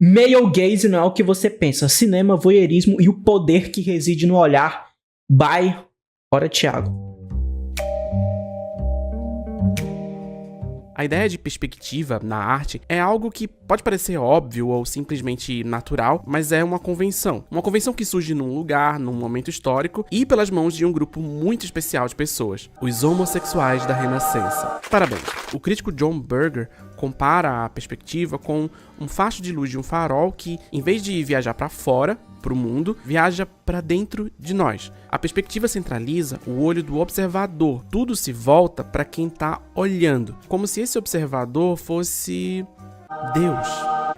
Male gaze não é o que você pensa. Cinema, voyeurismo e o poder que reside no olhar. By Ora Thiago. A ideia de perspectiva na arte é algo que pode parecer óbvio ou simplesmente natural, mas é uma convenção. Uma convenção que surge num lugar, num momento histórico e pelas mãos de um grupo muito especial de pessoas, os homossexuais da Renascença. Parabéns! O crítico John Berger compara a perspectiva com um facho de luz de um farol que, em vez de viajar para fora, para o mundo, viaja para dentro de nós. A perspectiva centraliza o olho do observador. Tudo se volta para quem está olhando, como se esse observador fosse Deus.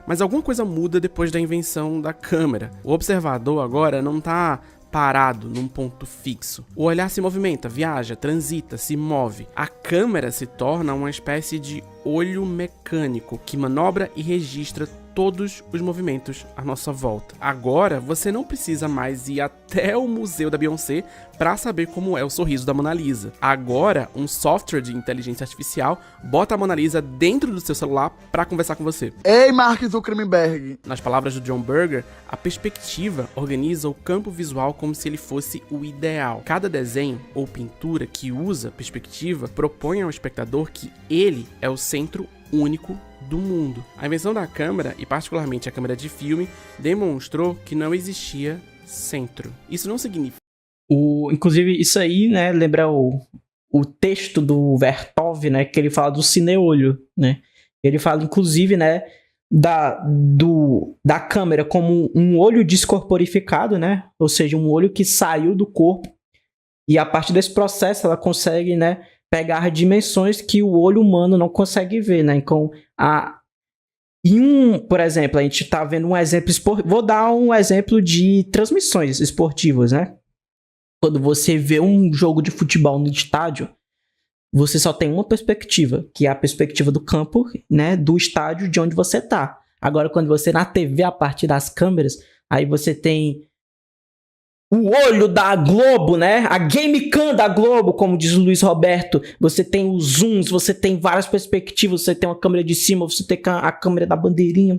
Mas alguma coisa muda depois da invenção da câmera. O observador agora não está parado num ponto fixo. O olhar se movimenta, viaja, transita, se move. A câmera se torna uma espécie de olho mecânico que manobra e registra todos os movimentos à nossa volta. Agora, você não precisa mais ir até o museu da Beyoncé para saber como é o sorriso da Mona Lisa. Agora, um software de inteligência artificial bota a Mona Lisa dentro do seu celular para conversar com você. Ei, Mark Zuckerberg! Nas palavras do John Berger, a perspectiva organiza o campo visual como se ele fosse o ideal. Cada desenho ou pintura que usa perspectiva propõe ao espectador que ele é o centro único do mundo. A invenção da câmera, e particularmente a câmera de filme, demonstrou que não existia centro. Isso não significa... Inclusive, isso aí, né, lembra o texto do Vertov, né, que ele fala do cineolho, né? Ele fala, inclusive, né, da câmera como um olho descorporificado, né? Ou seja, um olho que saiu do corpo e a partir desse processo ela consegue, né, pegar dimensões que o olho humano não consegue ver, né? Então, por exemplo, a gente tá vendo um exemplo esportivo. Vou dar um exemplo de transmissões esportivas, né? Quando você vê um jogo de futebol no estádio, você só tem uma perspectiva, que é a perspectiva do campo, né? Do estádio de onde você tá. Agora, quando você na TV, a partir das câmeras, aí você tem o olho da Globo, né? A Gamecam da Globo, como diz o Luiz Roberto. Você tem os zooms, você tem várias perspectivas, você tem uma câmera de cima, você tem a câmera da bandeirinha.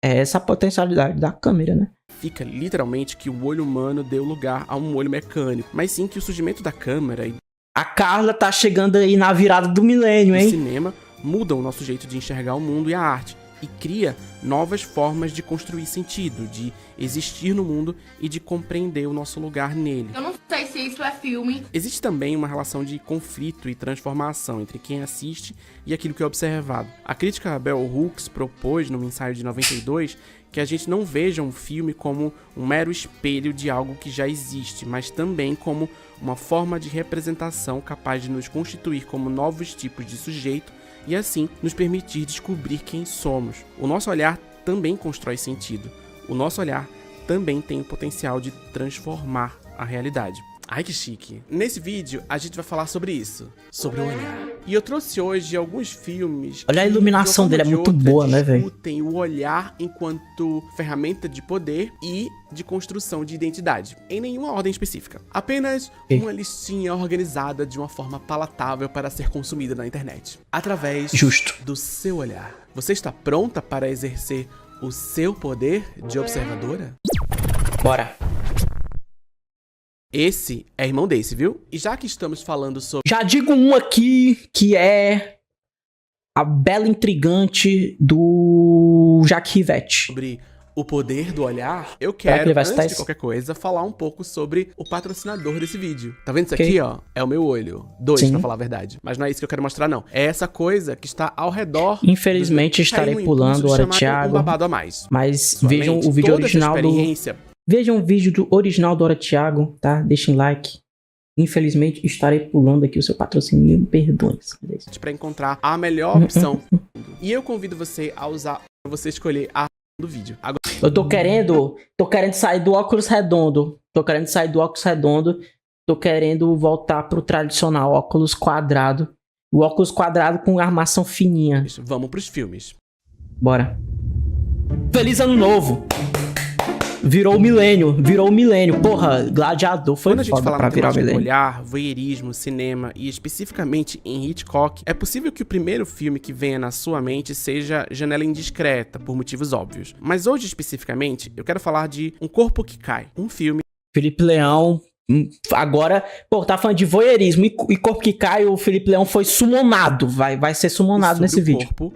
É essa a potencialidade da câmera, né? Fica literalmente que o olho humano deu lugar a um olho mecânico, mas sim que o surgimento da câmera e a Carla tá chegando aí na virada do milênio, hein? O cinema mudam o nosso jeito de enxergar o mundo e a arte e cria novas formas de construir sentido, de existir no mundo e de compreender o nosso lugar nele. Eu não sei se isso é filme. Existe também uma relação de conflito e transformação entre quem assiste e aquilo que é observado. A crítica Bell Hooks propôs, num ensaio de 92, que a gente não veja um filme como um mero espelho de algo que já existe, mas também como uma forma de representação capaz de nos constituir como novos tipos de sujeito e assim nos permitir descobrir quem somos. O nosso olhar também constrói sentido. O nosso olhar também tem o potencial de transformar a realidade. Ai, que chique. Nesse vídeo, a gente vai falar sobre isso, sobre o olhar. E eu trouxe hoje alguns filmes... Olha, a iluminação dele é muito boa, né, velho? Discutem o olhar enquanto ferramenta de poder e de construção de identidade, em nenhuma ordem específica. Apenas uma listinha organizada de uma forma palatável para ser consumida na internet. Através do seu olhar. Você está pronta para exercer o seu poder de observadora? Bora. Esse é irmão desse, viu? E já que estamos falando sobre... Já digo um aqui que é a bela intrigante do Jacques Rivette. Sobre o poder do olhar, eu quero, antes de qualquer coisa, falar um pouco sobre o patrocinador desse vídeo. Tá vendo isso aqui, ó? É o meu olho. Dois, pra falar a verdade. Mas não é isso que eu quero mostrar, não. É essa coisa que está ao redor... Infelizmente, estarei pulando, Ora Thiago. Um babado a mais. Mas vejam o vídeo original Vejam o vídeo do original do Ora Thiago, tá? Deixem like. Infelizmente, estarei pulando aqui o seu patrocínio. Me perdoe. Para encontrar a melhor opção. E eu convido você a usar, pra você escolher a do vídeo. Agora... Eu tô querendo sair do óculos redondo. Tô querendo voltar pro tradicional óculos quadrado. O óculos quadrado com armação fininha. Vamos pros filmes. Bora. Feliz Ano Novo! Virou o milênio. Porra, Gladiador foi Quando a gente foda fala pra na virar o temática milênio. olhar, voyeurismo, cinema e especificamente em Hitchcock, é possível que o primeiro filme que venha na sua mente seja Janela Indiscreta, por motivos óbvios. Mas hoje, especificamente, eu quero falar de Um Corpo que Cai, um filme Felipe Leão, agora, pô, tá falando de voyeurismo e Corpo que Cai, o Felipe Leão foi sumonado, vai ser sumonado sobre nesse o vídeo. corpo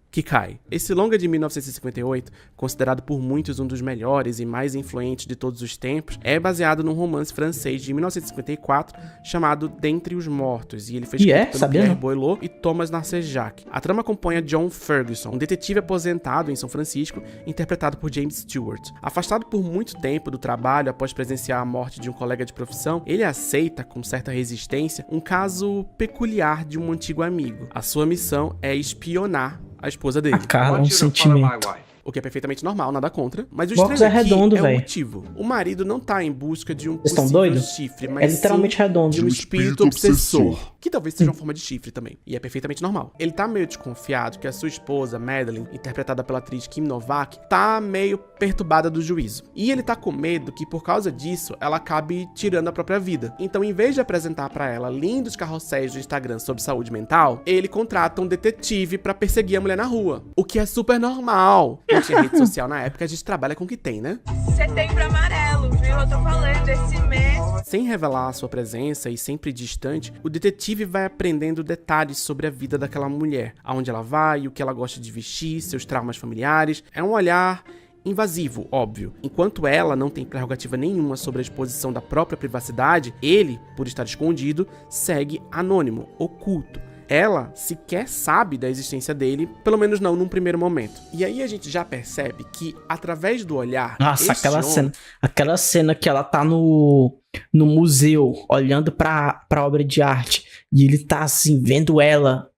que cai. Esse longa de 1958, considerado por muitos um dos melhores e mais influentes de todos os tempos, é baseado num romance francês de 1954 chamado Dentre os Mortos, e ele foi escrito pelo Sabia Pierre não. Boileau e Thomas Narcejac. A trama acompanha John Ferguson, um detetive aposentado em São Francisco, interpretado por James Stewart. Afastado por muito tempo do trabalho após presenciar a morte de um colega de profissão, ele aceita, com certa resistência, um caso peculiar de um antigo amigo. A sua missão é espionar a esposa dele. A Carla é um sentimento. O que é perfeitamente normal, nada contra. Mas o Box estranho é aqui redondo, é o véi. motivo. O marido não tá em busca de um Vocês estão possível doidos? chifre, É mas literalmente sim redondo. de um espírito obsessor. Que talvez seja uma forma de chifre também. E é perfeitamente normal. Ele tá meio desconfiado que a sua esposa, Madeline, interpretada pela atriz Kim Novak, tá meio perturbada do juízo. E ele tá com medo que, por causa disso, ela acabe tirando a própria vida. Então, em vez de apresentar pra ela lindos carrosséis do Instagram sobre saúde mental, ele contrata um detetive pra perseguir a mulher na rua. O que é super normal. Não tinha rede social na época, a gente trabalha com o que tem, né? Setembro Amarelo, viu? Eu tô falando, esse mês. Sem revelar a sua presença e sempre distante, o detetive vai aprendendo detalhes sobre a vida daquela mulher, aonde ela vai, o que ela gosta de vestir, seus traumas familiares. É um olhar invasivo, óbvio. Enquanto ela não tem prerrogativa nenhuma sobre a exposição da própria privacidade, ele, por estar escondido, segue anônimo, oculto. Ela sequer sabe da existência dele, pelo menos não num primeiro momento. E aí a gente já percebe que, através do olhar... Nossa, este homem- aquela cena que ela tá no museu, olhando pra obra de arte, e ele tá assim, vendo ela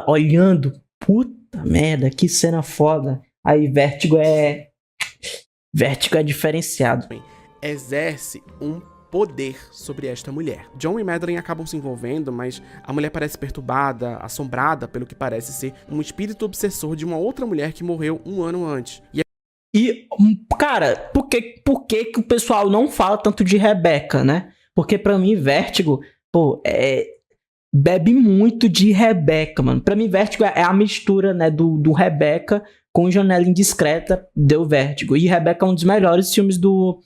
olhando. Puta merda, que cena foda. Aí, Vértigo é diferenciado. exerce um poder sobre esta mulher. John e Madeline acabam se envolvendo, mas a mulher parece perturbada, assombrada pelo que parece ser um espírito obsessor de uma outra mulher que morreu um ano antes. E, cara, por que que o pessoal não fala tanto de Rebecca, né? Porque pra mim, Vértigo, pô, bebe muito de Rebecca, mano. Pra mim, Vértigo é a mistura, né, do Rebecca com Janela Indiscreta, deu Vértigo. E Rebecca é um dos melhores filmes do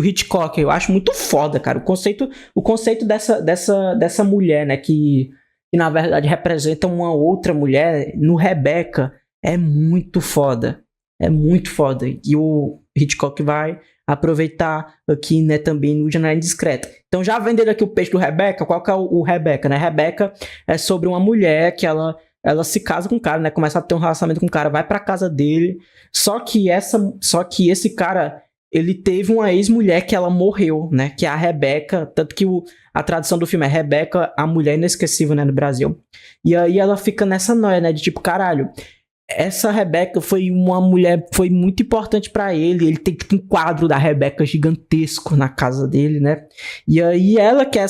Hitchcock. Eu acho muito foda, cara. O conceito dessa mulher, né, que na verdade representa uma outra mulher, no Rebecca, é muito foda. É muito foda. E o Hitchcock vai aproveitar aqui, né, também no Janela Indiscreta. Então, já vendendo aqui o peixe do Rebecca, qual que é o Rebecca, né? Rebecca é sobre uma mulher que ela se casa com um cara, né? Começa a ter um relacionamento com um cara, vai pra casa dele. Só que esse cara, ele teve uma ex-mulher que ela morreu, né? Que é a Rebecca. Tanto que a tradução do filme é Rebecca, a mulher inesquecível, né? No Brasil. E aí ela fica nessa noia, né? De tipo, caralho, essa Rebecca foi uma mulher, foi muito importante pra ele. Ele tem tipo um quadro da Rebecca gigantesco na casa dele, né? E aí ela, que é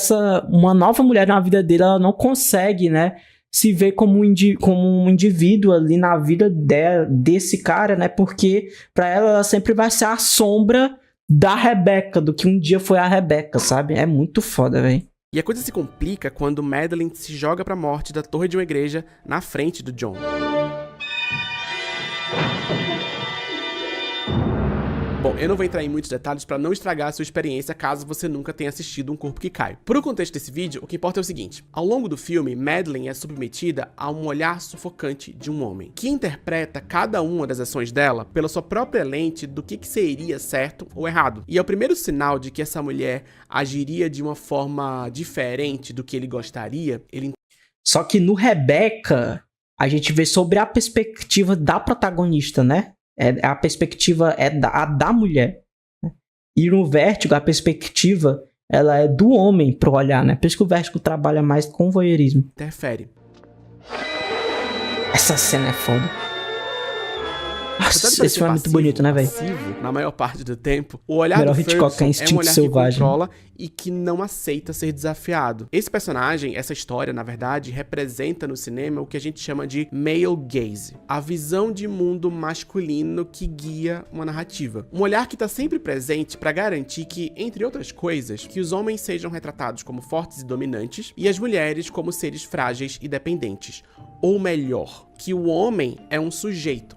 uma nova mulher na vida dele, ela não consegue, né, se ver como um indivíduo ali na vida desse cara, né? Porque pra ela sempre vai ser a sombra da Rebecca, do que um dia foi a Rebecca, sabe? É muito foda, velho. E a coisa se complica quando Madeline se joga pra morte da torre de uma igreja na frente do John. Bom, eu não vou entrar em muitos detalhes para não estragar a sua experiência caso você nunca tenha assistido Um Corpo que Cai. Por o contexto desse vídeo, o que importa é o seguinte: ao longo do filme, Madeline é submetida a um olhar sufocante de um homem, que interpreta cada uma das ações dela pela sua própria lente do que seria certo ou errado. E é o primeiro sinal de que essa mulher agiria de uma forma diferente do que ele gostaria. Só que no Rebecca, a gente vê sobre a perspectiva da protagonista, né? A perspectiva é da mulher. Né? E no Vértigo, a perspectiva ela é do homem pro olhar, né? Por isso que o Vértigo trabalha mais com voyeurismo. Interfere. Essa cena é foda. Apesar de Esse parecer filme é muito passivo, bonito, né, velho? passivo, na maior parte do tempo, o olhar Melhor do Hitchcock Ferguson é é um Instinto olhar Selvagem. que controla e que não aceita ser desafiado. Esse personagem, essa história, na verdade, representa no cinema o que a gente chama de male gaze, a visão de mundo masculino que guia uma narrativa. Um olhar que está sempre presente para garantir que, entre outras coisas, que os homens sejam retratados como fortes e dominantes e as mulheres como seres frágeis e dependentes. Ou melhor, que o homem é um sujeito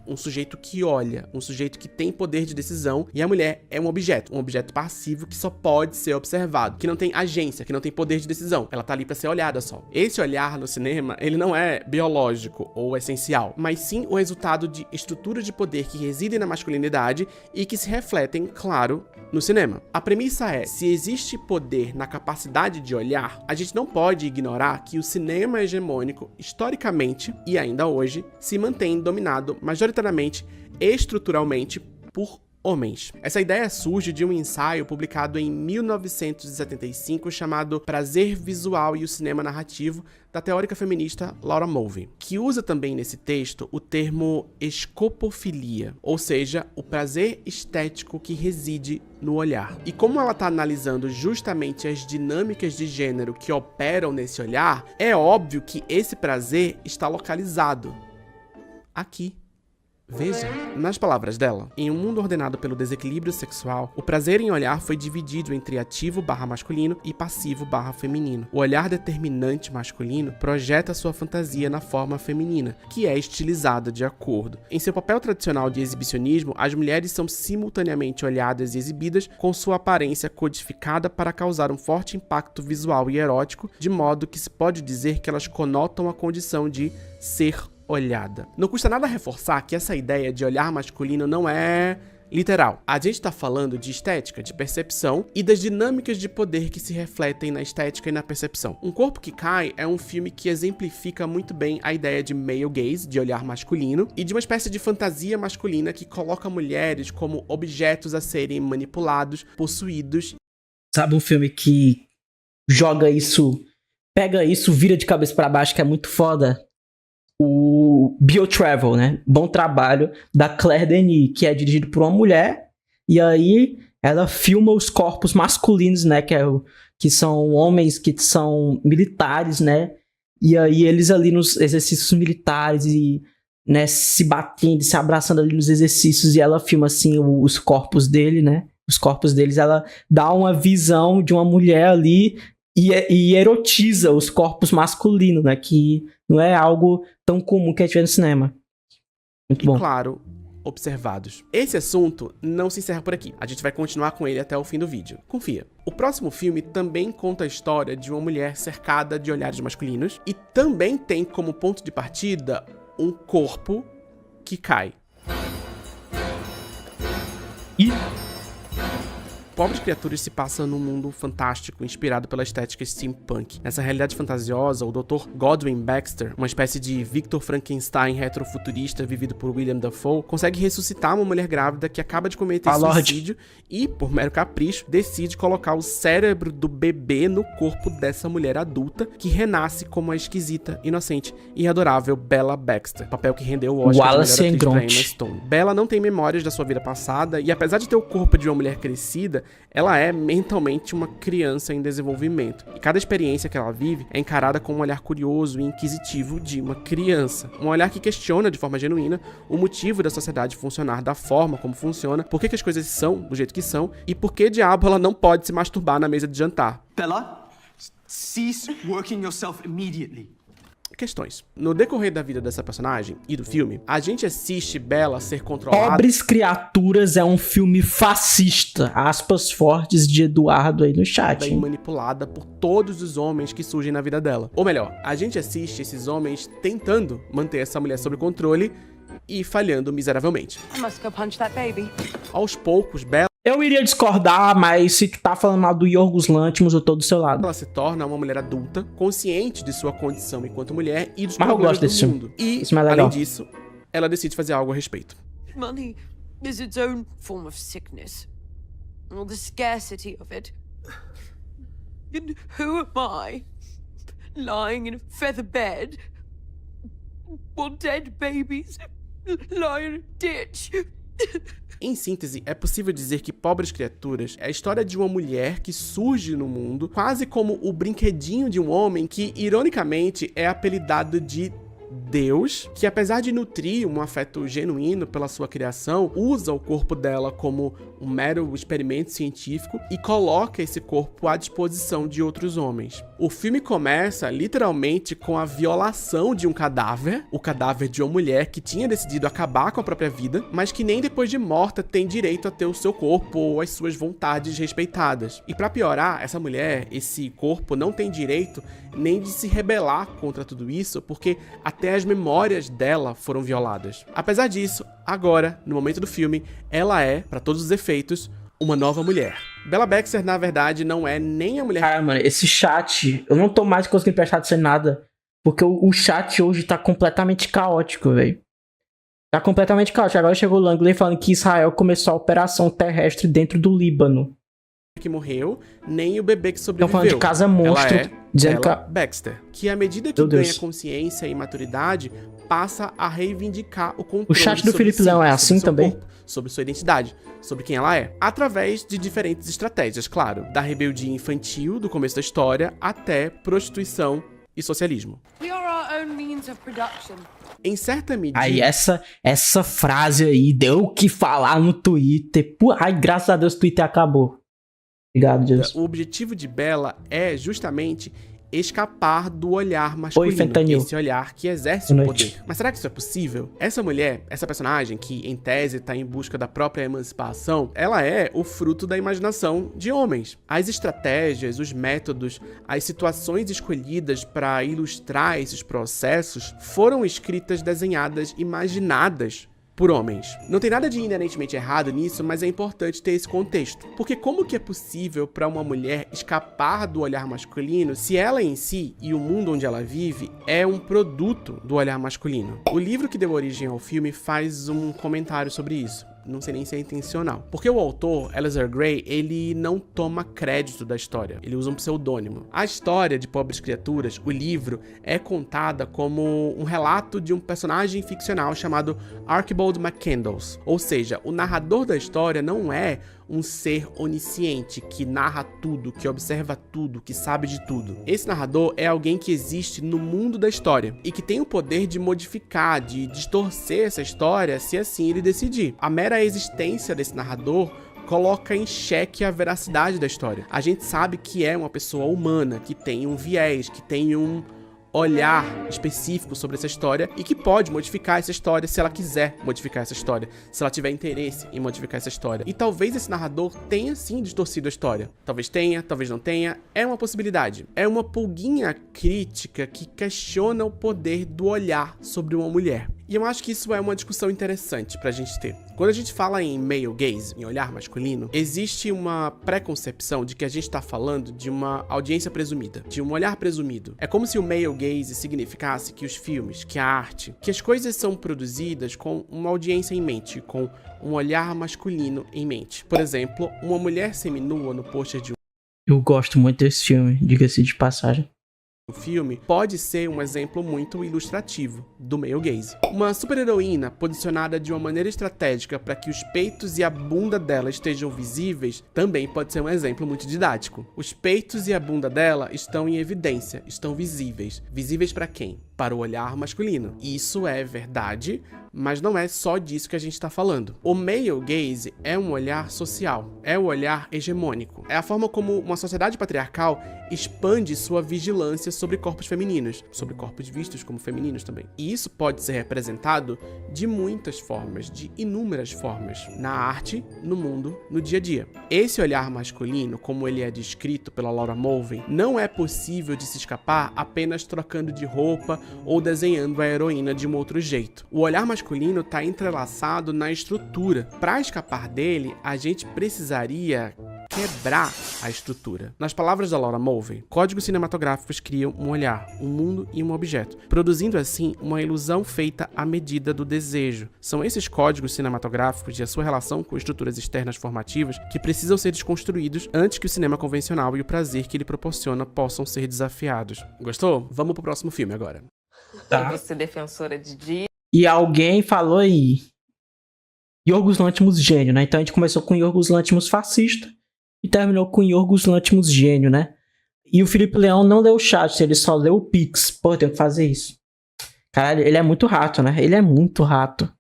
que olha, um sujeito que tem poder de decisão, e a mulher é um objeto passivo que só pode ser observado, que não tem agência, que não tem poder de decisão. Ela tá ali pra ser olhada só. Esse olhar no cinema, ele não é biológico ou essencial, mas sim o resultado de estruturas de poder que residem na masculinidade e que se refletem, claro, no cinema. A premissa é, se existe poder na capacidade de olhar, a gente não pode ignorar que o cinema hegemônico, historicamente e ainda hoje, se mantém dominado majoritariamente, estruturalmente, por homens. Essa ideia surge de um ensaio publicado em 1975 chamado Prazer Visual e o Cinema Narrativo, da teórica feminista Laura Mulvey, que usa também nesse texto o termo escopofilia, ou seja, o prazer estético que reside no olhar. E como ela está analisando justamente as dinâmicas de gênero que operam nesse olhar, é óbvio que esse prazer está localizado aqui. Veja, nas palavras dela, em um mundo ordenado pelo desequilíbrio sexual, o prazer em olhar foi dividido entre ativo/masculino e passivo/feminino. O olhar determinante masculino projeta sua fantasia na forma feminina, que é estilizada de acordo. Em seu papel tradicional de exibicionismo, as mulheres são simultaneamente olhadas e exibidas com sua aparência codificada para causar um forte impacto visual e erótico, de modo que se pode dizer que elas conotam a condição de ser olhada. Não custa nada reforçar que essa ideia de olhar masculino não é literal. A gente tá falando de estética, de percepção e das dinâmicas de poder que se refletem na estética e na percepção. Um Corpo que Cai é um filme que exemplifica muito bem a ideia de male gaze, de olhar masculino, e de uma espécie de fantasia masculina que coloca mulheres como objetos a serem manipulados, possuídos. Sabe um filme que joga isso, pega isso, vira de cabeça pra baixo, que é muito foda? O Biotravel, né? Bom Trabalho, da Claire Denis, que é dirigido por uma mulher, e aí ela filma os corpos masculinos, né? Que são homens que são militares, né? E aí eles ali nos exercícios militares e, né, se batendo, se abraçando ali nos exercícios, e ela filma assim os corpos dele, né? Os corpos deles, ela dá uma visão de uma mulher ali e erotiza os corpos masculinos, né? Que não é algo tão comum que a gente vê no cinema. Muito bom. E claro, observados. Esse assunto não se encerra por aqui. A gente vai continuar com ele até o fim do vídeo. Confia. O próximo filme também conta a história de uma mulher cercada de olhares masculinos e também tem como ponto de partida um corpo que cai. E Pobres Criaturas se passa num mundo fantástico, inspirado pela estética steampunk. Nessa realidade fantasiosa, o Dr. Godwin Baxter, uma espécie de Victor Frankenstein retrofuturista vivido por William Dafoe, consegue ressuscitar uma mulher grávida que acaba de cometer suicídio e, por mero capricho, decide colocar o cérebro do bebê no corpo dessa mulher adulta, que renasce como a esquisita, inocente e adorável Bella Baxter, papel que rendeu o Oscar Wallace de melhor atriz pra Grant. Emma Stone. Bella não tem memórias da sua vida passada e, apesar de ter o corpo de uma mulher crescida, ela é mentalmente uma criança em desenvolvimento. E cada experiência que ela vive é encarada com um olhar curioso e inquisitivo de uma criança. Um olhar que questiona de forma genuína o motivo da sociedade funcionar da forma como funciona, por que as coisas são do jeito que são e por que diabo ela não pode se masturbar na mesa de jantar. Bella, cease working yourself immediately. Questões. No decorrer da vida dessa personagem e do filme, a gente assiste Bella ser controlada... Pobres Criaturas é um filme fascista. Aspas fortes de Eduardo aí no chat. E manipulada por todos os homens que surgem na vida dela. Ou melhor, a gente assiste esses homens tentando manter essa mulher sob controle e falhando miseravelmente. I must go punch that baby. Aos poucos, Bella Eu iria discordar, mas se tu tá falando mal do Yorgos Lanthimos, eu tô do seu lado. ela se torna uma mulher adulta, consciente de sua condição enquanto mulher e dos Mas eu problemas gosto desse do filme. mundo. E, Isso é mais legal. além disso, ela decide fazer algo a respeito. Money is its own form of sickness. All the scarcity of it. And who am I? Lying in a feather bed while dead babies lie in a ditch. Em síntese, é possível dizer que Pobres Criaturas é a história de uma mulher que surge no mundo quase como o brinquedinho de um homem que, ironicamente, é apelidado de Deus, que apesar de nutrir um afeto genuíno pela sua criação, usa o corpo dela como um mero experimento científico e coloca esse corpo à disposição de outros homens. O filme começa literalmente com a violação de um cadáver, o cadáver de uma mulher que tinha decidido acabar com a própria vida, mas que nem depois de morta tem direito a ter o seu corpo ou as suas vontades respeitadas. E pra piorar, essa mulher, esse corpo, não tem direito nem de se rebelar contra tudo isso, porque até as memórias dela foram violadas. Apesar disso, agora, no momento do filme, ela é, pra todos os efeitos, uma nova mulher. Bella Baxter, na verdade, não é nem a mulher... Cara, mano, esse chat, eu não tô mais conseguindo prestar atenção em nada, porque o chat hoje tá completamente caótico, velho. Tá completamente caótico. Agora chegou o Langley falando que Israel começou a operação terrestre dentro do Líbano. Que morreu, nem o bebê que Estão sobreviveu. falando de Casa Monstro, Ela é dizendo Bella que... Baxter, que à medida que Meu ganha Deus. consciência e maturidade, passa a reivindicar o controle O chat do sobre Felipe si, Leão é sobre assim seu também? corpo, sobre sua identidade, sobre quem ela é, através de diferentes estratégias, claro, da rebeldia infantil do começo da história até prostituição e socialismo. We are our own means of production. Em certa medida, Aí essa frase aí deu o que falar no Twitter. Ai, graças a Deus o Twitter acabou. Obrigado, Jesus. o objetivo de Bella é justamente escapar do olhar masculino, Fentanil. esse olhar que exerce Boa o noite. poder. Mas será que isso é possível? Essa mulher, essa personagem que em tese tá em busca da própria emancipação, ela é o fruto da imaginação de homens. As estratégias, os métodos, as situações escolhidas para ilustrar esses processos foram escritas, desenhadas, imaginadas por homens. Não tem nada de inerentemente errado nisso, mas é importante ter esse contexto. Porque como que é possível para uma mulher escapar do olhar masculino se ela em si e o mundo onde ela vive é um produto do olhar masculino? O livro que deu origem ao filme faz um comentário sobre isso. Não sei nem se é intencional. Porque o autor, Alistair Gray, ele não toma crédito da história. Ele usa um pseudônimo. A história de Pobres Criaturas, o livro, é contada como um relato de um personagem ficcional chamado Archibald McCandless. Ou seja, o narrador da história não é um ser onisciente que narra tudo, que observa tudo, que sabe de tudo. Esse narrador é alguém que existe no mundo da história e que tem o poder de modificar, de distorcer essa história se assim ele decidir. A mera existência desse narrador coloca em xeque a veracidade da história. A gente sabe que é uma pessoa humana, que tem um viés, que tem um olhar específico sobre essa história e que pode modificar essa história se ela quiser modificar essa história, se ela tiver interesse em modificar essa história. E talvez esse narrador tenha sim distorcido a história. Talvez tenha, talvez não tenha. É uma possibilidade. É uma pulguinha crítica que questiona o poder do olhar sobre uma mulher. E eu acho que isso é uma discussão interessante pra gente ter. Quando a gente fala em male gaze, em olhar masculino, existe uma preconcepção de que a gente tá falando de uma audiência presumida, de um olhar presumido. É como se o male gaze significasse que os filmes, que a arte, que as coisas são produzidas com uma audiência em mente, com um olhar masculino em mente. Por exemplo, uma mulher seminua no pôster de Eu gosto muito desse filme, diga-se de passagem. o filme pode ser um exemplo muito ilustrativo do male gaze. Uma super-heroína posicionada de uma maneira estratégica para que os peitos e a bunda dela estejam visíveis também pode ser um exemplo muito didático. Os peitos e a bunda dela estão em evidência, estão visíveis. Visíveis para quem? Para o olhar masculino. Isso é verdade, mas não é só disso que a gente está falando. O male gaze é um olhar social, é o olhar hegemônico. É a forma como uma sociedade patriarcal expande sua vigilância sobre corpos femininos, sobre corpos vistos como femininos também. E isso pode ser representado de muitas formas, de inúmeras formas, na arte, no mundo, no dia a dia. Esse olhar masculino, como ele é descrito pela Laura Mulvey, não é possível de se escapar apenas trocando de roupa ou desenhando a heroína de um outro jeito. O olhar masculino está entrelaçado na estrutura. Para escapar dele, a gente precisaria quebrar a estrutura. Nas palavras da Laura Mulvey, códigos cinematográficos criam um olhar, um mundo e um objeto, produzindo assim uma ilusão feita à medida do desejo. São esses códigos cinematográficos e a sua relação com estruturas externas formativas que precisam ser desconstruídos antes que o cinema convencional e o prazer que ele proporciona possam ser desafiados. Gostou? Vamos pro próximo filme agora. Tá. Você defensora de dia. E alguém falou aí Yorgos Lanthimos gênio, né? Então a gente começou com Yorgos Lanthimos fascista e terminou com Yorgos Lanthimos gênio, né? E o Felipe Leão não leu o chat, ele só leu o Pix. Pô, eu tenho que fazer isso. Caralho, ele é muito rato, né? Ele é muito rato.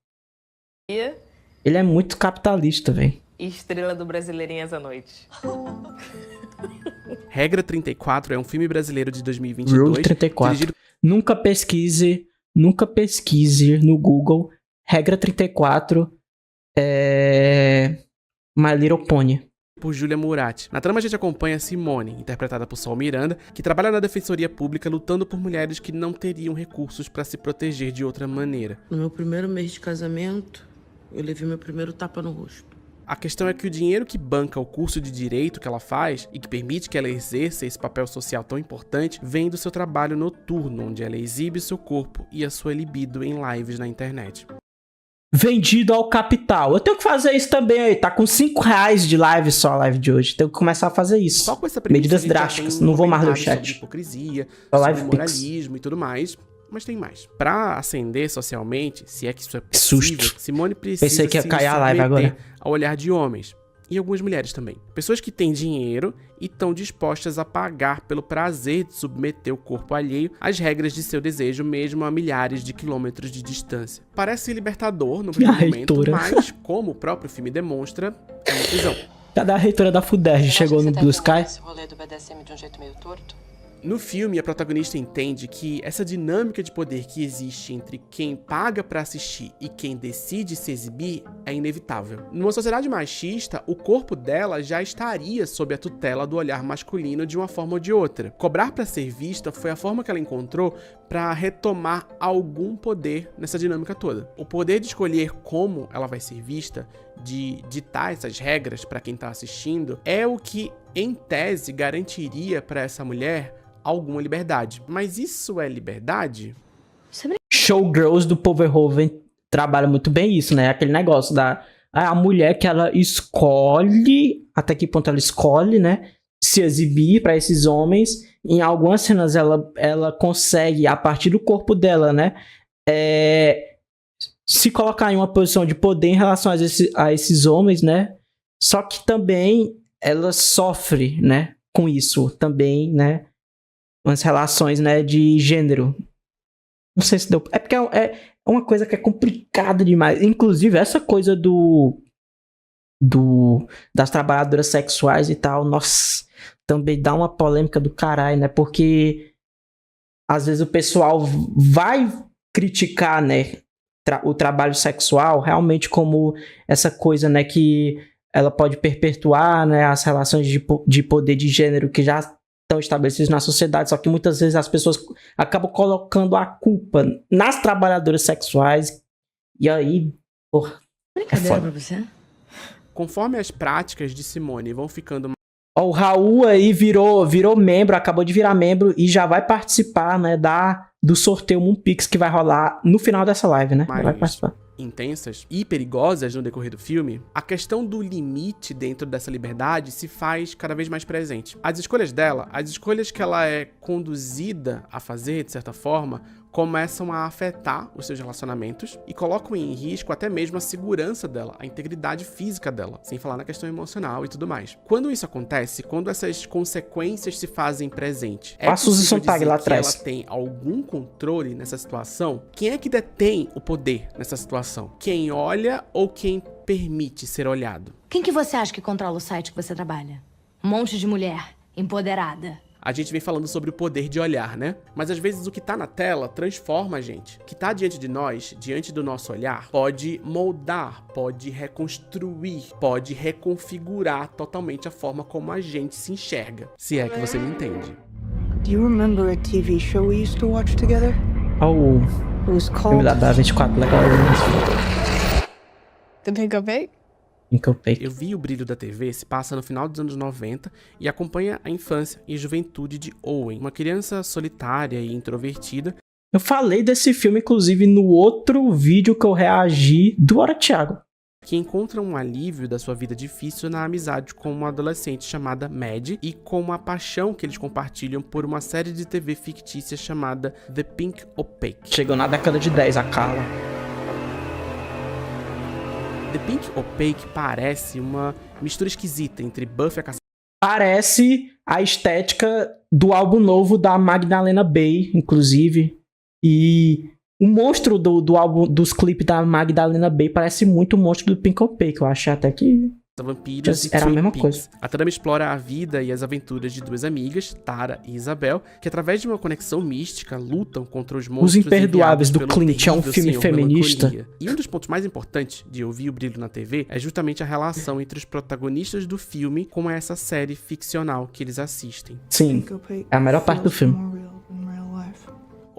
Ele é muito capitalista, velho. Estrela do Brasileirinhas à Noite. Regra 34 é um filme brasileiro de 2022. Rule 34. Dirigido Nunca pesquise no Google Regra 34 My Little Pony. por Julia Murati. Na trama a gente acompanha Simone, interpretada por Sol Miranda, que trabalha na defensoria pública lutando por mulheres que não teriam recursos para se proteger de outra maneira. No meu primeiro mês de casamento, eu levei meu primeiro tapa no rosto. A questão é que o dinheiro que banca o curso de direito que ela faz e que permite que ela exerça esse papel social tão importante vem do seu trabalho noturno, onde ela exibe seu corpo e a sua libido em lives na internet. Vendido ao capital. Eu tenho que fazer isso também aí. Tá com R$5 de live só a live de hoje. Tenho que começar a fazer isso. Só com essa premissa, medidas a gente já drásticas. tem Não vou mais ler o comentários chat. sobre hipocrisia, Só sobre live moralismo e tudo mais. Mas tem mais. Pra ascender socialmente, se é que isso é possível, Susto. Simone precisa Pensei que ia se cair a live submeter agora. ao olhar de homens. E algumas mulheres também. Pessoas que têm dinheiro e estão dispostas a pagar pelo prazer de submeter o corpo alheio às regras de seu desejo, mesmo a milhares de quilômetros de distância. Parece libertador no primeiro momento, reitora. mas, como o próprio filme demonstra, é uma prisão. Cadê a reitora da FUDERJ? Chegou no Blue Sky? Esse rolê do BDSM de um jeito meio torto? No filme, a protagonista entende que essa dinâmica de poder que existe entre quem paga pra assistir e quem decide se exibir é inevitável. Numa sociedade machista, o corpo dela já estaria sob a tutela do olhar masculino de uma forma ou de outra. Cobrar pra ser vista foi a forma que ela encontrou pra retomar algum poder nessa dinâmica toda. O poder de escolher como ela vai ser vista, de ditar essas regras pra quem tá assistindo, é o que, em tese, garantiria pra essa mulher alguma liberdade. Mas isso é liberdade? Showgirls do Poverhoven trabalha muito bem isso, né? Aquele negócio da a mulher que ela escolhe, até que ponto ela escolhe, né? Se exibir pra esses homens. Em algumas cenas ela consegue, a partir do corpo dela, né? Se colocar em uma posição de poder em relação a esses homens, né? Só que também ela sofre, né? Com isso também, né? Umas relações, né, de gênero. Não sei se deu... É porque é uma coisa que é complicada demais. Inclusive, essa coisa das trabalhadoras sexuais e tal, nossa, também dá uma polêmica do caralho, né? Porque às vezes o pessoal vai criticar, né, o trabalho sexual realmente como essa coisa, né, que ela pode perpetuar, né, as relações de poder de gênero que já estão estabelecidos na sociedade, só que muitas vezes as pessoas acabam colocando a culpa nas trabalhadoras sexuais e aí, porra, Brincadeira pra você? Conforme as práticas de Simone vão ficando... Ó, o Raul aí virou membro, acabou de virar membro e já vai participar, né, do sorteio Moonpix que vai rolar no final dessa live, né? Mas Vai participar. intensas e perigosas no decorrer do filme, a questão do limite dentro dessa liberdade se faz cada vez mais presente. As escolhas dela, as escolhas que ela é conduzida a fazer, de certa forma, começam a afetar os seus relacionamentos e colocam em risco até mesmo a segurança dela, a integridade física dela, sem falar na questão emocional e tudo mais. Quando isso acontece, quando essas consequências se fazem presente, é Suzy possível Sontag dizer lá que atrás. ela tem algum controle nessa situação? Quem é que detém o poder nessa situação? Quem olha ou quem permite ser olhado? Quem que você acha que controla o site que você trabalha? Um monte de mulher empoderada. A gente vem falando sobre o poder de olhar, né? Mas às vezes o que tá na tela transforma a gente. O que tá diante de nós, diante do nosso olhar, pode moldar, pode reconstruir, pode reconfigurar totalmente a forma como a gente se enxerga. Se é que você me entende. Do you remember a TV show we used to watch together? Ó, o It was filme called da 24, legal. The Pink Up Eight? Eu vi O Brilho da TV se passa no final dos anos 90 e acompanha a infância e juventude de Owen, uma criança solitária e introvertida. Eu falei desse filme, inclusive, no outro vídeo que eu reagi do Hora Thiago. Que encontra um alívio da sua vida difícil na amizade com uma adolescente chamada Maddie e com a paixão que eles compartilham por uma série de TV fictícia chamada The Pink Opaque. Chegou na década de 10, a Carla. The Pink Opaque parece uma mistura esquisita entre Buffy a Caçadora. Parece a estética do álbum novo da Magdalena Bay, inclusive. E o monstro do álbum, dos clipes da Magdalena Bay parece muito o monstro do Pink Opaque. Eu achei até que Vampiros e era a Twin mesma Peaks. coisa. A trama explora a vida e as aventuras de duas amigas, Tara e Isabel, que através de uma conexão mística lutam contra os monstros Imperdoáveis do enviados pelo Clint é um terrível filme Senhor feminista. Melancolia. E um dos pontos mais importantes de Eu Vi o Brilho na TV é justamente a relação entre os protagonistas do filme com essa série ficcional que eles assistem. Sim, é a melhor parte do filme.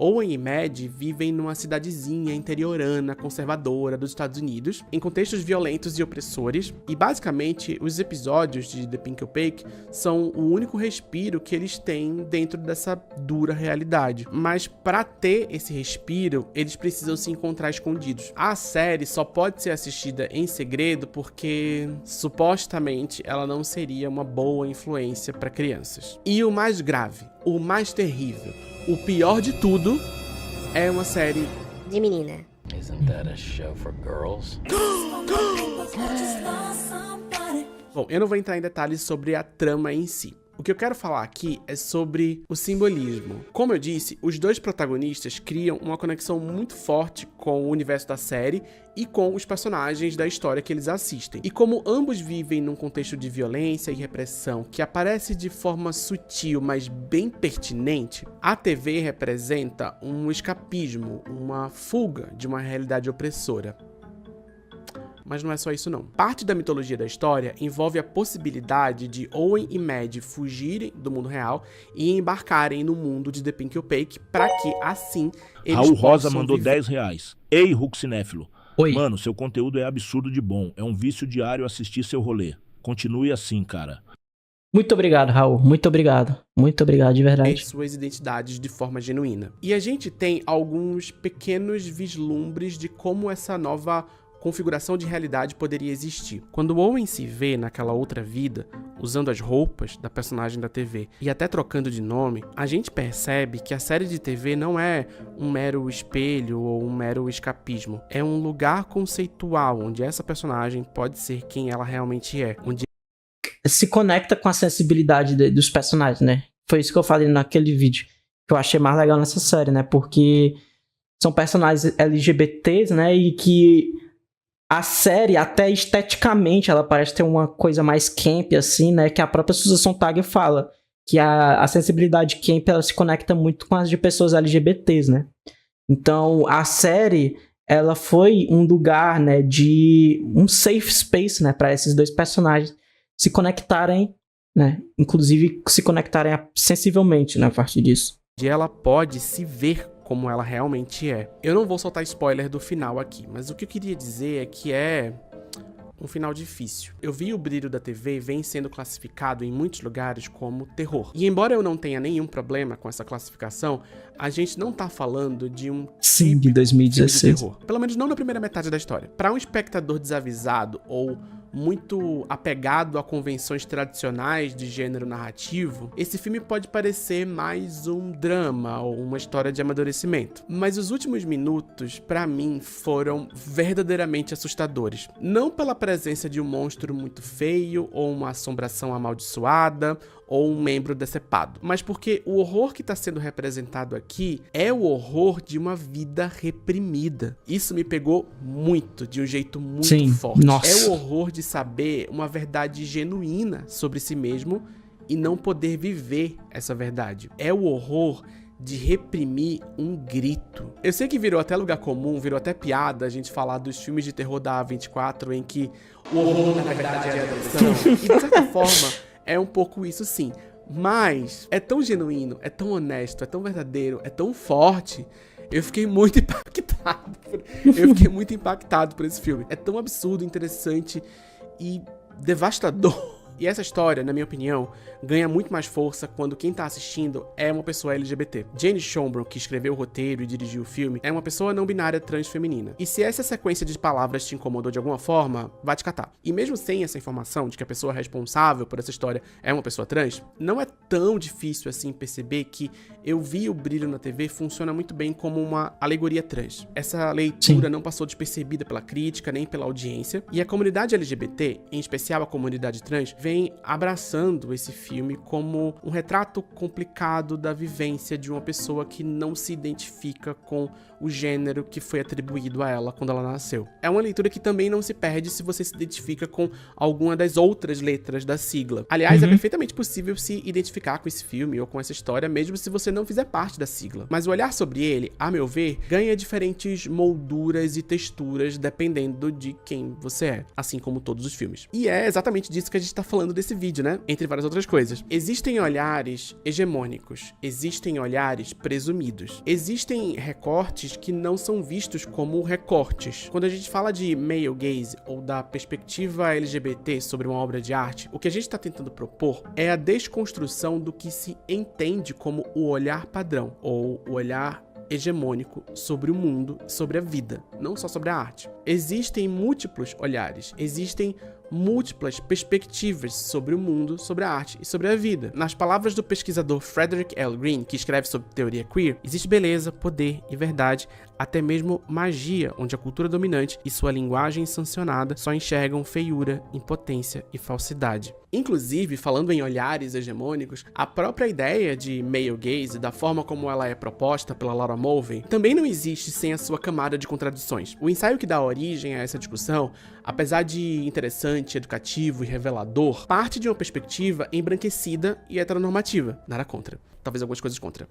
Owen e Mad vivem numa cidadezinha interiorana, conservadora dos Estados Unidos, em contextos violentos e opressores, e basicamente os episódios de The Pink Opaque são o único respiro que eles têm dentro dessa dura realidade. Mas para ter esse respiro, eles precisam se encontrar escondidos. A série só pode ser assistida em segredo porque, supostamente, ela não seria uma boa influência para crianças. E o mais grave, o mais terrível, o pior de tudo é uma série de menina. Isn't that a show for girls? Bom, eu não vou entrar em detalhes sobre a trama em si. O que eu quero falar aqui é sobre o simbolismo. Como eu disse, os dois protagonistas criam uma conexão muito forte com o universo da série e com os personagens da história que eles assistem. E como ambos vivem num contexto de violência e repressão que aparece de forma sutil, mas bem pertinente, a TV representa um escapismo, uma fuga de uma realidade opressora. Mas não é só isso não. Parte da mitologia da história envolve a possibilidade de Owen e Mad fugirem do mundo real e embarcarem no mundo de The Pink Opaque para que, assim, eles Raul Rosa possam mandou viver... R$10. Ei, Hulk Cinéfilo. Oi. Mano, seu conteúdo é absurdo de bom. É um vício diário assistir seu rolê. Continue assim, cara. Muito obrigado, Raul. Muito obrigado. Muito obrigado, de verdade. Suas identidades de forma genuína. E a gente tem alguns pequenos vislumbres de como essa nova configuração de realidade poderia existir. Quando Owen se vê naquela outra vida, usando as roupas da personagem da TV e até trocando de nome, a gente percebe que a série de TV não é um mero espelho ou um mero escapismo. É um lugar conceitual onde essa personagem pode ser quem ela realmente é. Onde se conecta com a sensibilidade dos personagens, né? Foi isso que eu falei naquele vídeo, que eu achei mais legal nessa série, né? Porque são personagens LGBTs, né? E que a série, até esteticamente, ela parece ter uma coisa mais camp, assim, né? Que a própria Susan Sontag fala. Que a sensibilidade camp, ela se conecta muito com as de pessoas LGBTs, né? Então, a série, ela foi um lugar, né? De um safe space, né? Para esses dois personagens se conectarem, né? Inclusive, se conectarem sensivelmente, né? A partir disso. ela pode se ver como ela realmente é. Eu não vou soltar spoiler do final aqui, mas o que eu queria dizer é que é um final difícil. Eu Vi o Brilho da TV vem sendo classificado em muitos lugares como terror. E embora eu não tenha nenhum problema com essa classificação, a gente não tá falando de um Sim, de 2016. filme de terror. Pelo menos não na primeira metade da história. Para um espectador desavisado ou muito apegado a convenções tradicionais de gênero narrativo, esse filme pode parecer mais um drama ou uma história de amadurecimento. Mas os últimos minutos, pra mim, foram verdadeiramente assustadores. Não pela presença de um monstro muito feio, ou uma assombração amaldiçoada, ou um membro decepado, mas porque o horror que está sendo representado aqui é o horror de uma vida reprimida. Isso me pegou muito, de um jeito muito forte. Nossa. É o horror de saber uma verdade genuína sobre si mesmo e não poder viver essa verdade. É o horror de reprimir um grito. Eu sei que virou até lugar comum, virou até piada a gente falar dos filmes de terror da A24 em que o horror na verdade é a agressão. E de certa forma é um pouco isso sim, mas é tão genuíno, é tão honesto, é tão verdadeiro, é tão forte. Eu fiquei muito impactado por esse filme. É tão absurdo, interessante e devastador E essa história, na minha opinião, ganha muito mais força quando quem tá assistindo é uma pessoa LGBT. Jane Schoenbrooke, que escreveu o roteiro e dirigiu o filme, é uma pessoa não binária transfeminina. E se essa sequência de palavras te incomodou de alguma forma, vai te catar. E mesmo sem essa informação de que a pessoa responsável por essa história é uma pessoa trans, não é tão difícil assim perceber que Eu Vi o Brilho na TV funciona muito bem como uma alegoria trans. Essa leitura não passou despercebida pela crítica nem pela audiência, e a comunidade LGBT, em especial a comunidade trans, vem abraçando esse filme como um retrato complicado da vivência de uma pessoa que não se identifica com o gênero que foi atribuído a ela quando ela nasceu. É uma leitura que também não se perde se você se identifica com alguma das outras letras da sigla. Aliás, é perfeitamente possível se identificar com esse filme ou com essa história, mesmo se você não fizer parte da sigla. Mas o olhar sobre ele, a meu ver, ganha diferentes molduras e texturas dependendo de quem você é, assim como todos os filmes. E é exatamente disso que a gente tá falando desse vídeo, né? Entre várias outras coisas. Existem olhares hegemônicos, existem olhares presumidos, existem recortes que não são vistos como recortes. Quando a gente fala de male gaze ou da perspectiva LGBT sobre uma obra de arte, o que a gente está tentando propor é a desconstrução do que se entende como o olhar padrão ou o olhar hegemônico sobre o mundo, sobre a vida, não só sobre a arte. Existem múltiplos olhares, existem múltiplas perspectivas sobre o mundo, sobre a arte e sobre a vida. Nas palavras do pesquisador Frederick L. Green, que escreve sobre teoria queer, existe beleza, poder e verdade, até mesmo magia, onde a cultura dominante e sua linguagem sancionada só enxergam feiura, impotência e falsidade. Inclusive, falando em olhares hegemônicos, a própria ideia de male gaze, da forma como ela é proposta pela Laura Mulvey, também não existe sem a sua camada de contradições. O ensaio que dá origem a essa discussão, apesar de interessante, educativo e revelador, parte de uma perspectiva embranquecida e heteronormativa. Nada contra. Talvez algumas coisas contra.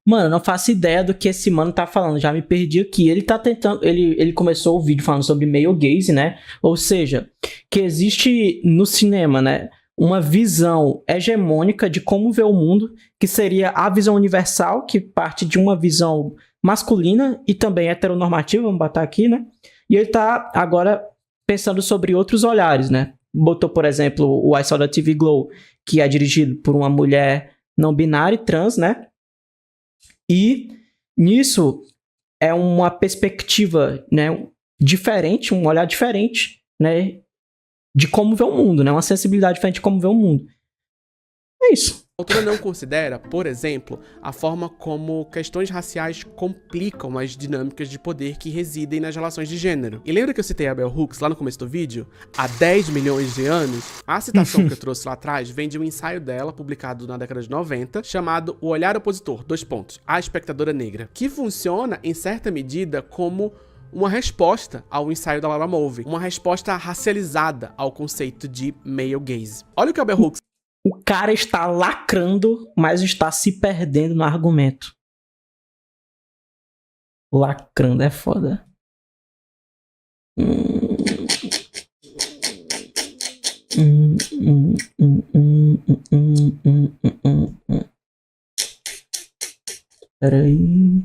Mano, eu não faço ideia do que esse mano tá falando, já me perdi aqui. Ele tá tentando, ele começou o vídeo falando sobre male gaze, né? Ou seja, que existe no cinema, né, uma visão hegemônica de como ver o mundo, que seria a visão universal, que parte de uma visão masculina e também heteronormativa, vamos botar aqui, né? E ele tá agora pensando sobre outros olhares, né? Botou, por exemplo, o I Saw the TV Glow, que é dirigido por uma mulher não binária e trans, né? E nisso é uma perspectiva, né, diferente, um olhar diferente, né, de como ver o mundo, né? Uma sensibilidade diferente de como ver o mundo. É isso. A autora não considera, por exemplo, a forma como questões raciais complicam as dinâmicas de poder que residem nas relações de gênero. E lembra que eu citei a Bell Hooks lá no começo do vídeo? Há 10 milhões de anos? A citação que eu trouxe lá atrás vem de um ensaio dela, publicado na década de 90, chamado O Olhar Opositor, : A Espectadora Negra, que funciona, em certa medida, como uma resposta ao ensaio da Laura Mulvey, uma resposta racializada ao conceito de male gaze. Olha o que a Bell Hooks... O cara está lacrando, mas está se perdendo no argumento. Lacrando é foda. Peraí.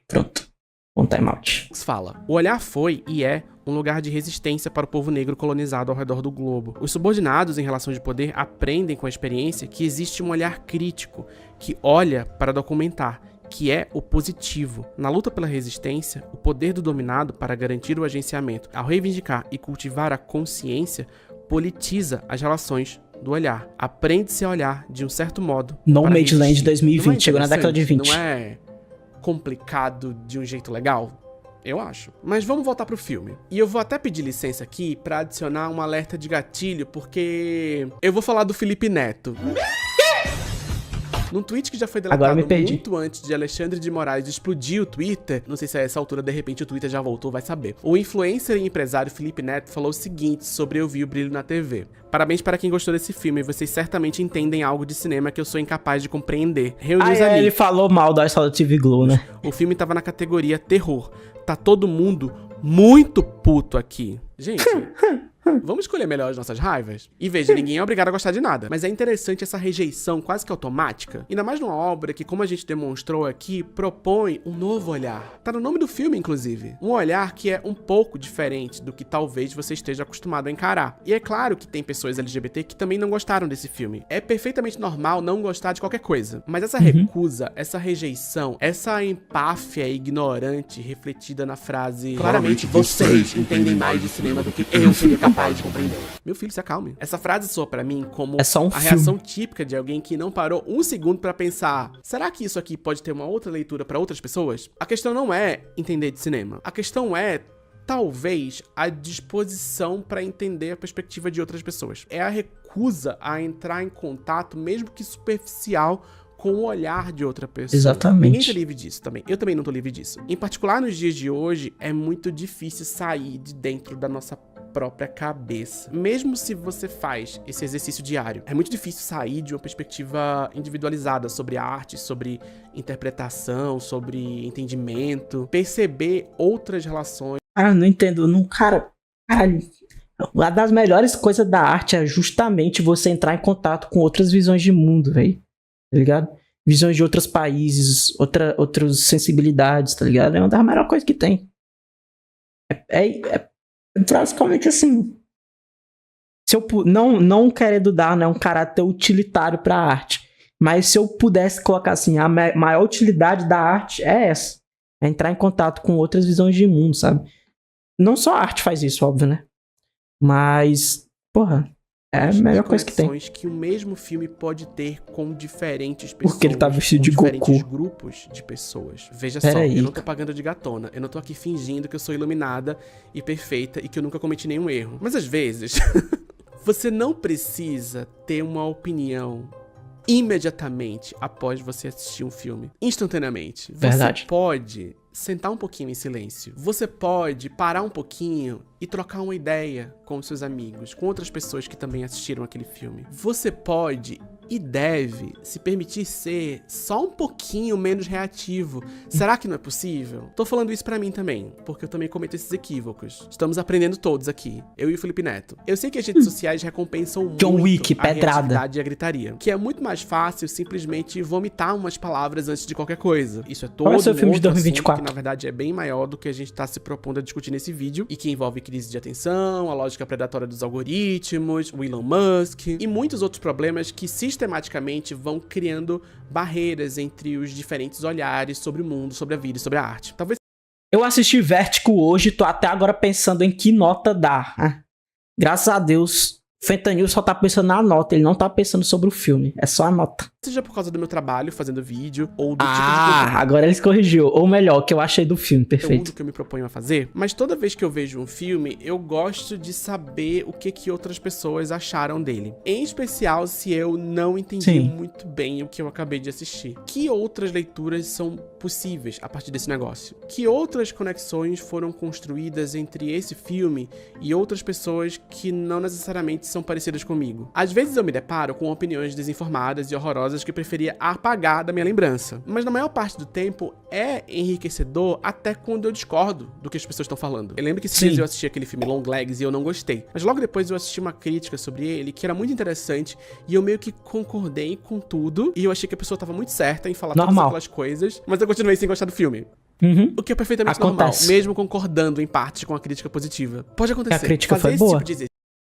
Pronto. Um timeout. Fala. O olhar foi e é um lugar de resistência para o povo negro colonizado ao redor do globo. Os subordinados em relação de poder aprendem com a experiência que existe um olhar crítico que olha para documentar, que é o positivo. Na luta pela resistência, o poder do dominado para garantir o agenciamento, ao reivindicar e cultivar a consciência, politiza as relações do olhar. Aprende-se a olhar de um certo modo. Nomadland 2020, chegou na década de 20. Não é complicado de um jeito legal? Eu acho. Mas vamos voltar pro filme. E eu vou até pedir licença aqui pra adicionar um alerta de gatilho, porque eu vou falar do Felipe Neto. Num tweet que já foi deletado muito antes de Alexandre de Moraes explodir o Twitter, não sei se a essa altura de repente o Twitter já voltou, vai saber. O influencer e empresário Felipe Neto falou o seguinte sobre Eu Vi o Brilho na TV. Parabéns para quem gostou desse filme, vocês certamente entendem algo de cinema que eu sou incapaz de compreender. Reuni os amigos. Ele falou mal da Sala TV Glow, né? O filme tava na categoria terror. Tá todo mundo muito puto aqui. Gente, vamos escolher melhor as nossas raivas? E veja, ninguém é obrigado a gostar de nada. Mas é interessante essa rejeição quase que automática. Ainda mais numa obra que, como a gente demonstrou aqui, propõe um novo olhar. Tá no nome do filme, inclusive. Um olhar que é um pouco diferente do que talvez você esteja acostumado a encarar. E é claro que tem pessoas LGBT que também não gostaram desse filme. É perfeitamente normal não gostar de qualquer coisa. Mas essa recusa, essa rejeição, essa empáfia ignorante refletida na frase "claramente vocês entendem mais de cinema do que eu seria capaz de compreender". Meu filho, se acalme. Essa frase soa pra mim como É só um a reação típica de alguém que não parou um segundo pra pensar: será que isso aqui pode ter uma outra leitura pra outras pessoas? A questão não é entender de cinema. A questão é, talvez, a disposição pra entender a perspectiva de outras pessoas. É a recusa a entrar em contato, mesmo que superficial, com o olhar de outra pessoa. Exatamente. Ninguém tá livre disso também. Eu também não tô livre disso. Em particular, nos dias de hoje, é muito difícil sair de dentro da nossa própria cabeça. Mesmo se você faz esse exercício diário, é muito difícil sair de uma perspectiva individualizada sobre arte, sobre interpretação, sobre entendimento, perceber outras relações. Ah, não entendo. Não, cara. Caralho. Uma das melhores coisas da arte é justamente você entrar em contato com outras visões de mundo, velho. Tá ligado? Visões de outros países, outras sensibilidades, tá ligado? É uma das melhores coisas que tem. É basicamente assim. Se eu não querendo dar, né, um caráter utilitário pra arte, mas se eu pudesse colocar assim, a maior utilidade da arte é essa. É entrar em contato com outras visões de mundo, sabe? Não só a arte faz isso, óbvio, né? Mas, porra, é a melhor coisa que tem. Que o mesmo filme pode ter com diferentes pessoas. Porque ele tá vestido de diferentes Goku. grupos de pessoas. Veja Pera só, aí, eu não tô pagando de gatona. Eu não tô aqui fingindo que eu sou iluminada e perfeita e que eu nunca cometi nenhum erro. Mas às vezes, você não precisa ter uma opinião imediatamente após você assistir um filme. Instantaneamente. Verdade. Você pode sentar um pouquinho em silêncio. Você pode parar um pouquinho e trocar uma ideia com os seus amigos, com outras pessoas que também assistiram aquele filme. Você pode e deve se permitir ser só um pouquinho menos reativo. Será que não é possível? Tô falando isso pra mim também, porque eu também cometo esses equívocos. Estamos aprendendo todos aqui, eu e o Felipe Neto. Eu sei que as redes sociais recompensam John muito Wick, a pedrada. reatividade e a gritaria, que é muito mais fácil simplesmente vomitar umas palavras antes de qualquer coisa. Isso é todo Qual é o seu filme de outro 2024? assunto que, na verdade, é bem maior do que a gente tá se propondo a discutir nesse vídeo, e que envolve crise de atenção, a lógica predatória dos algoritmos, o Elon Musk e muitos outros problemas que sistematicamente vão criando barreiras entre os diferentes olhares sobre o mundo, sobre a vida e sobre a arte. Talvez Eu assisti Vértigo hoje, tô até agora pensando em que nota dar. Graças a Deus, Fentanil só tá pensando na nota, ele não tá pensando sobre o filme, é só a nota. seja por causa do meu trabalho fazendo vídeo, ou do tipo de agora ele se corrigiu. Ou melhor, o que eu achei do filme, perfeito. conteúdo que eu me proponho a fazer. Mas toda vez que eu vejo um filme, eu gosto de saber o que outras pessoas acharam dele. Em especial se eu não entendi muito bem o que eu acabei de assistir. Que outras leituras são possíveis a partir desse negócio? Que outras conexões foram construídas entre esse filme e outras pessoas que não necessariamente são parecidas comigo? Às vezes eu me deparo com opiniões desinformadas e horrorosas que eu preferia apagar da minha lembrança. Mas na maior parte do tempo é enriquecedor até quando eu discordo do que as pessoas estão falando. Eu lembro que esses dias eu assisti aquele filme Long Legs e eu não gostei. Mas logo depois eu assisti uma crítica sobre ele que era muito interessante e eu meio que concordei com tudo e eu achei que a pessoa tava muito certa em falar todas aquelas coisas, mas eu continuei sem gostar do filme. O que é perfeitamente normal, mesmo concordando em parte com a crítica positiva. Pode acontecer. A crítica foi boa.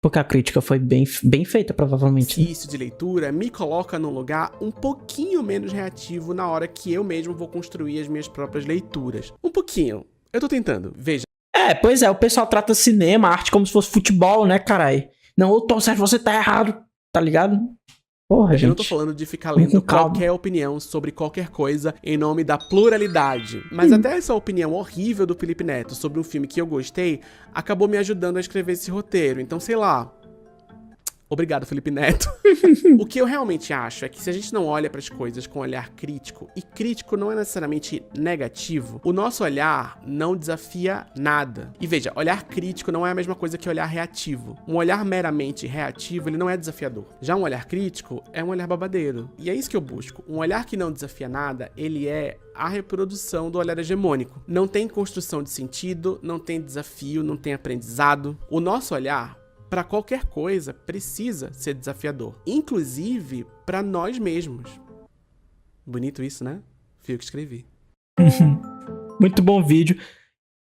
Porque a crítica foi bem feita, provavelmente. Isso de leitura me coloca num lugar um pouquinho menos reativo na hora que eu mesmo vou construir as minhas próprias leituras. Um pouquinho. Eu tô tentando, veja. Pois é, o pessoal trata cinema, arte como se fosse futebol, né, carai? Não, eu tô certo, você tá errado, tá ligado? Porra, gente. Eu não tô falando de ficar lendo qualquer opinião sobre qualquer coisa em nome da pluralidade. Mas até essa opinião horrível do Felipe Neto sobre um filme que eu gostei acabou me ajudando a escrever esse roteiro. Então, sei lá, Obrigado, Felipe Neto. O que eu realmente acho é que se a gente não olha para as coisas com um olhar crítico, e crítico não é necessariamente negativo, o nosso olhar não desafia nada. E veja, olhar crítico não é a mesma coisa que olhar reativo. Um olhar meramente reativo, ele não é desafiador. Já um olhar crítico é um olhar babadeiro. E é isso que eu busco. Um olhar que não desafia nada, ele é a reprodução do olhar hegemônico. Não tem construção de sentido, não tem desafio, não tem aprendizado. O nosso olhar, para qualquer coisa, precisa ser desafiador. Inclusive, para nós mesmos. Bonito isso, né? Fui eu que escrevi. Muito bom vídeo.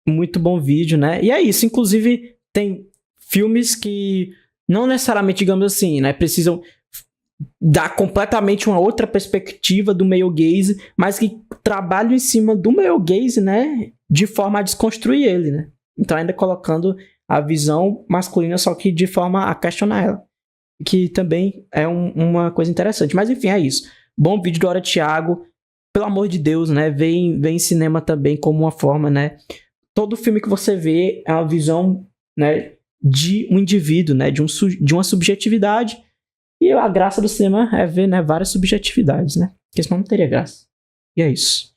Muito bom vídeo, né? E é isso. Inclusive, tem filmes que não necessariamente, digamos assim, né? Precisam dar completamente uma outra perspectiva do male gaze, mas que trabalham em cima do male gaze, né? De forma a desconstruir ele, né? Então, ainda colocando a visão masculina, só que de forma a questionar ela. Que também é uma coisa interessante. Mas enfim, é isso. Bom vídeo do Hora Thiago. Pelo amor de Deus, né? Vem cinema também como uma forma, né? Todo filme que você vê é uma visão, né, de um indivíduo, né? De uma subjetividade. E a graça do cinema é ver, né, várias subjetividades, né? Porque senão não teria graça. E é isso.